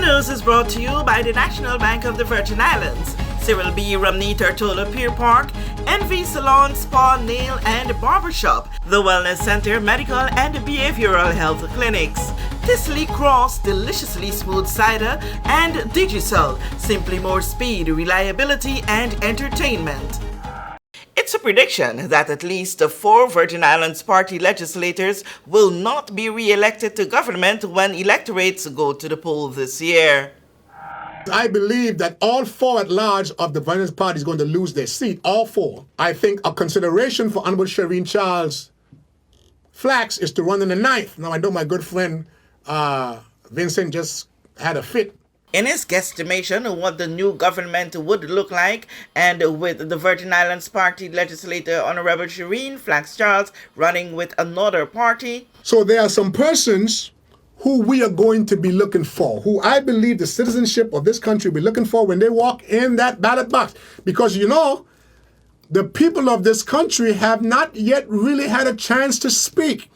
news is brought to you by the National Bank of the Virgin Islands, Cyril B. Romney Tortola Pier Park, NV Salon, Spa, Nail and Barbershop, the Wellness Center, Medical and Behavioral Health Clinics, Tisley Cross, Deliciously Smooth Cider, and Digicel, simply more speed, reliability and entertainment. It's a prediction that at least 4 Virgin Islands Party legislators will not be re-elected to government when electorates go to the poll this year. I believe that all 4 at large of the Virgin Islands Party is going to lose their seat, all 4. I think a consideration for Honorable Shireen Charles Flax is to run in the 9th. Now, I know my good friend Vincent just had a fit. In his guesstimation of what the new government would look like, and with the Virgin Islands Party legislator Honorable Shireen Flax Charles running with another party. So there are some persons who we are going to be looking for, who I believe the citizenship of this country will be looking for when they walk in that ballot box. Because, you know, the people of this country have not yet really had a chance to speak.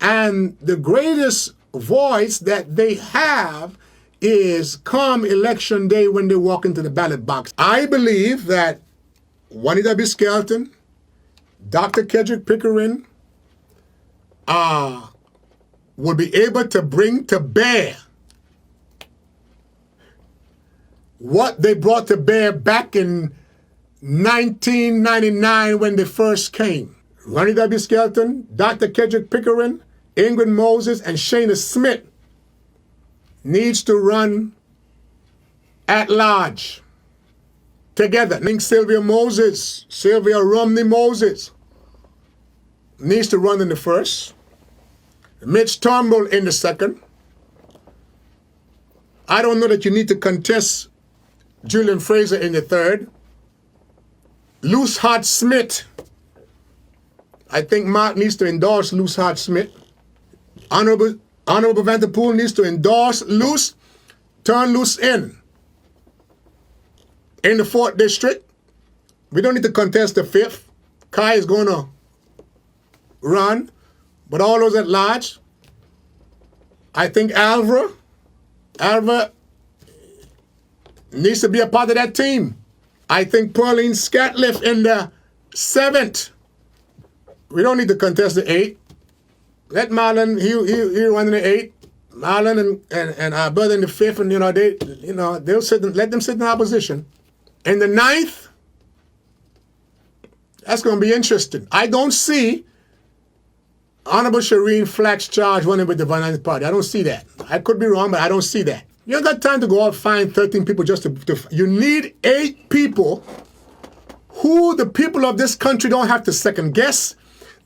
And the greatest voice that they have is come election day when they walk into the ballot box. I believe that Juanita B. Skelton, Dr. Kedrick Pickering will be able to bring to bear what they brought to bear back in 1999 when they first came. Juanita B. Skelton, Dr. Kedrick Pickering, Ingrid Moses, and Shana Smith needs to run at large together. I think Sylvia Romney Moses needs to run in the first. Mitch Turnbull in the second. I don't know that you need to contest Julian Fraser in the third. Loose Heart Smith. I think Mark needs to endorse Loose Heart Smith. Honorable Vanderpool needs to endorse Loose, turn Loose in. In the 4th district, we don't need to contest the 5th. Kai is going to run, but all those at large, I think Alva needs to be a part of that team. I think Pauline Scatliff in the 7th. We don't need to contest the 8th. Let Marlon, he run in the 8th. Marlon and our brother in the 5th, and they'll sit. Let them sit in opposition. In the 9th, that's going to be interesting. I don't see Honorable Shireen Flax Charles running with the Virgin Islands Party. I don't see that. I could be wrong, but I don't see that. You don't got time to go out and find 13 people just to you need 8 people who the people of this country don't have to second guess.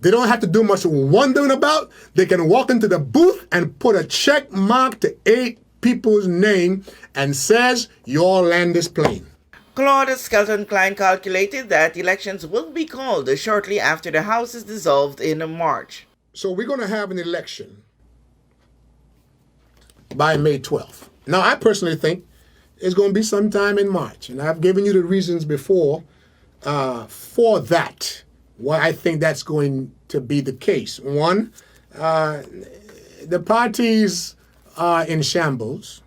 They don't have to do much wondering about. They can walk into the booth and put a check mark to 8 people's name and says, your land is plain. Claude Skelton Klein calculated that elections will be called shortly after the House is dissolved in March. So we're going to have an election by May 12th. Now, I personally think it's going to be sometime in March. And I've given you the reasons before for that. Why I think that's going to be the case. One, the parties are in shambles.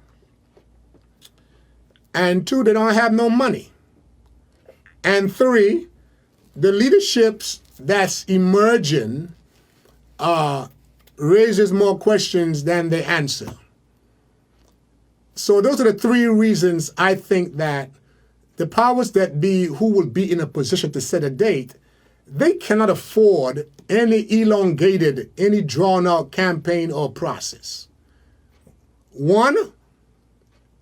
And 2, they don't have no money. And 3, the leaderships that's emerging raises more questions than they answer. So those are the 3 reasons I think that the powers that be who will be in a position to set a date, they cannot afford any elongated, any drawn-out campaign or process. One,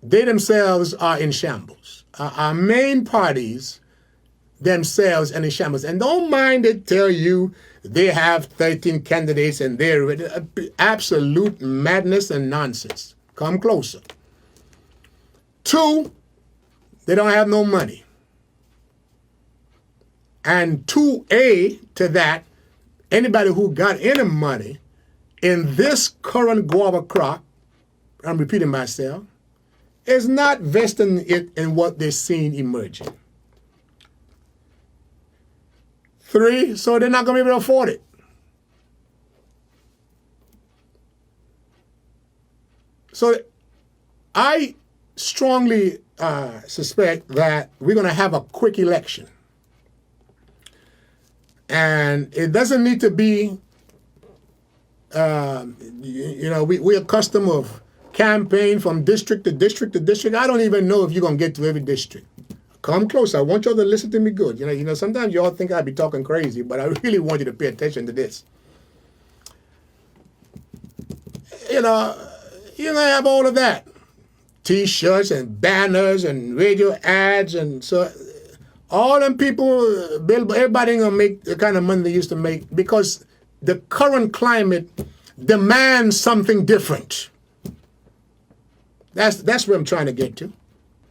they themselves are in shambles. Our main parties themselves are in shambles. And don't mind it tell you they have 13 candidates and they're absolute madness and nonsense. Come closer. 2, they don't have no money. And 2A to that, anybody who got any money in this current guava crop, I'm repeating myself, is not vesting it in what they're seeing emerging. 3, so they're not going to be able to afford it. So I strongly suspect that we're going to have a quick election. And it doesn't need to be, we're accustomed of campaign from district to district to district. I don't even know if you're going to get to every district. Come close. I want y'all to listen to me good. Sometimes y'all think I'd be talking crazy, but I really want you to pay attention to this. You're going to have all of that. T-shirts and banners and radio ads, and so all them people, everybody ain't gonna make the kind of money they used to make because the current climate demands something different. That's where I'm trying to get to.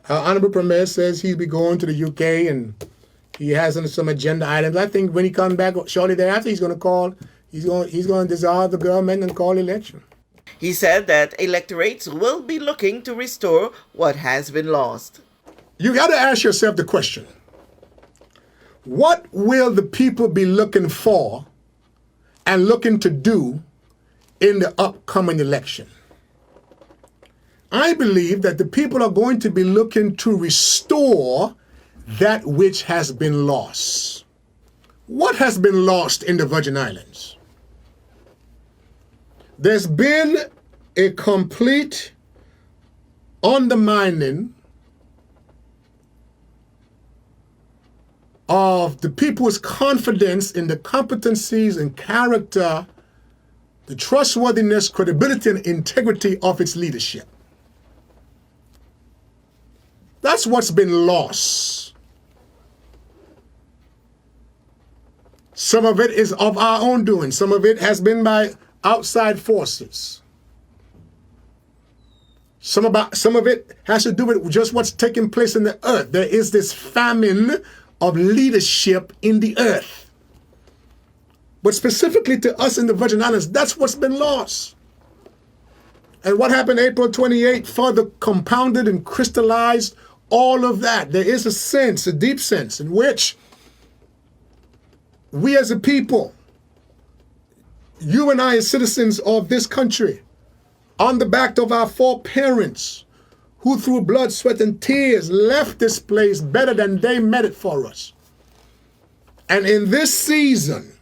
Our Honorable Premier says he'll be going to the UK and he has some agenda items. I think when he comes back shortly thereafter, he's going to dissolve the government and call election. He said that electorates will be looking to restore what has been lost. You got to ask yourself the question, what will the people be looking for and looking to do in the upcoming election? I believe that the people are going to be looking to restore that which has been lost. What has been lost in the Virgin Islands? There's been a complete undermining of the people's confidence in the competencies and character, the trustworthiness, credibility, and integrity of its leadership. That's what's been lost. Some of it is of our own doing. Some of it has been by outside forces. Some of it has to do with just what's taking place in the earth. There is this famine of leadership in the earth. But specifically to us in the Virgin Islands, that's what's been lost. And what happened April 28th further compounded and crystallized all of that. There is a sense, a deep sense, in which we as a people, you and I as citizens of this country, on the back of our foreparents, who through blood, sweat, and tears left this place better than they met it for us. And in this season,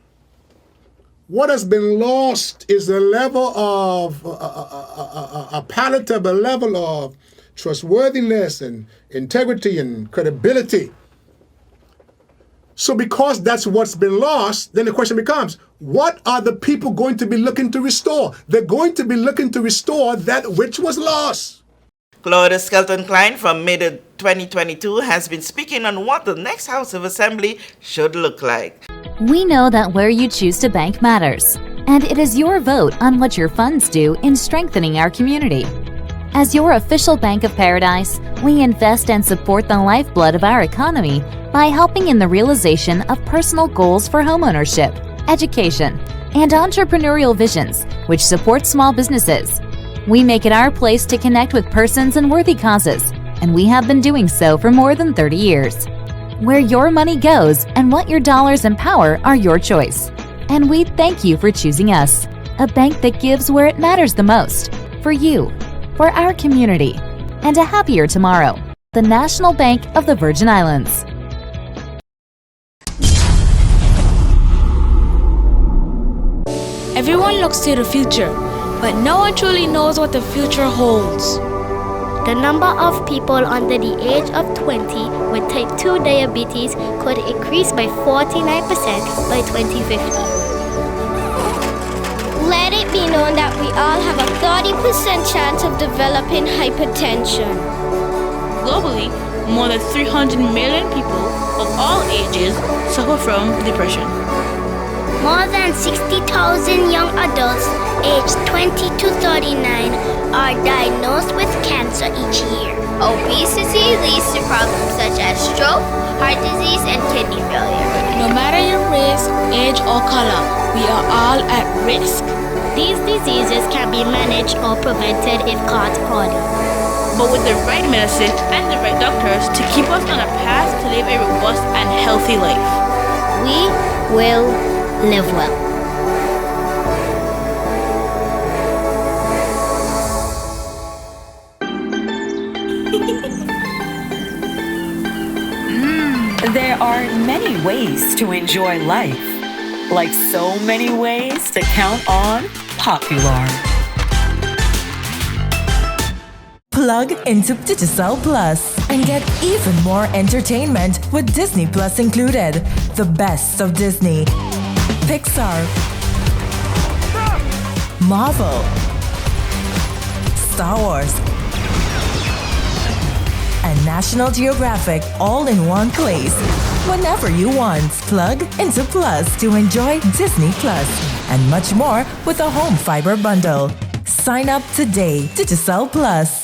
what has been lost is a level of, a palatable level of trustworthiness and integrity and credibility. So because that's what's been lost, then the question becomes, what are the people going to be looking to restore? They're going to be looking to restore that which was lost. Claude Skelton-Klein from mid-2022 has been speaking on what the next House of Assembly should look like. We know that where you choose to bank matters, and it is your vote on what your funds do in strengthening our community. As your official Bank of Paradise, we invest and support the lifeblood of our economy by helping in the realization of personal goals for homeownership, education, and entrepreneurial visions, which support small businesses. We make it our place to connect with persons and worthy causes, and we have been doing so for more than 30 years. Where your money goes and what your dollars empower are your choice. And we thank you for choosing us, a bank that gives where it matters the most, for you, for our community, and a happier tomorrow. The National Bank of the Virgin Islands. Everyone looks to the future, but no one truly knows what the future holds. The number of people under the age of 20 with type 2 diabetes could increase by 49% by 2050. Let it be known that we all have a 30% chance of developing hypertension. Globally, more than 300 million people of all ages suffer from depression. More than 60,000 young adults aged 20 to 39 are diagnosed with cancer each year. Obesity leads to problems such as stroke, heart disease, and kidney failure. No matter your race, age, or color, we are all at risk. These diseases can be managed or prevented if caught early. But with the right medicine and the right doctors to keep us on a path to live a robust and healthy life, we will live well. There are many ways to enjoy life, like so many ways to count on Popular. Plug into Digicel Plus and get even more entertainment with Disney Plus included. The best of Disney, Pixar, Marvel, Star Wars, and National Geographic all in one place. Whenever you want, plug into Plus to enjoy Disney Plus and much more with a home fiber bundle. Sign up today. Digicel Plus.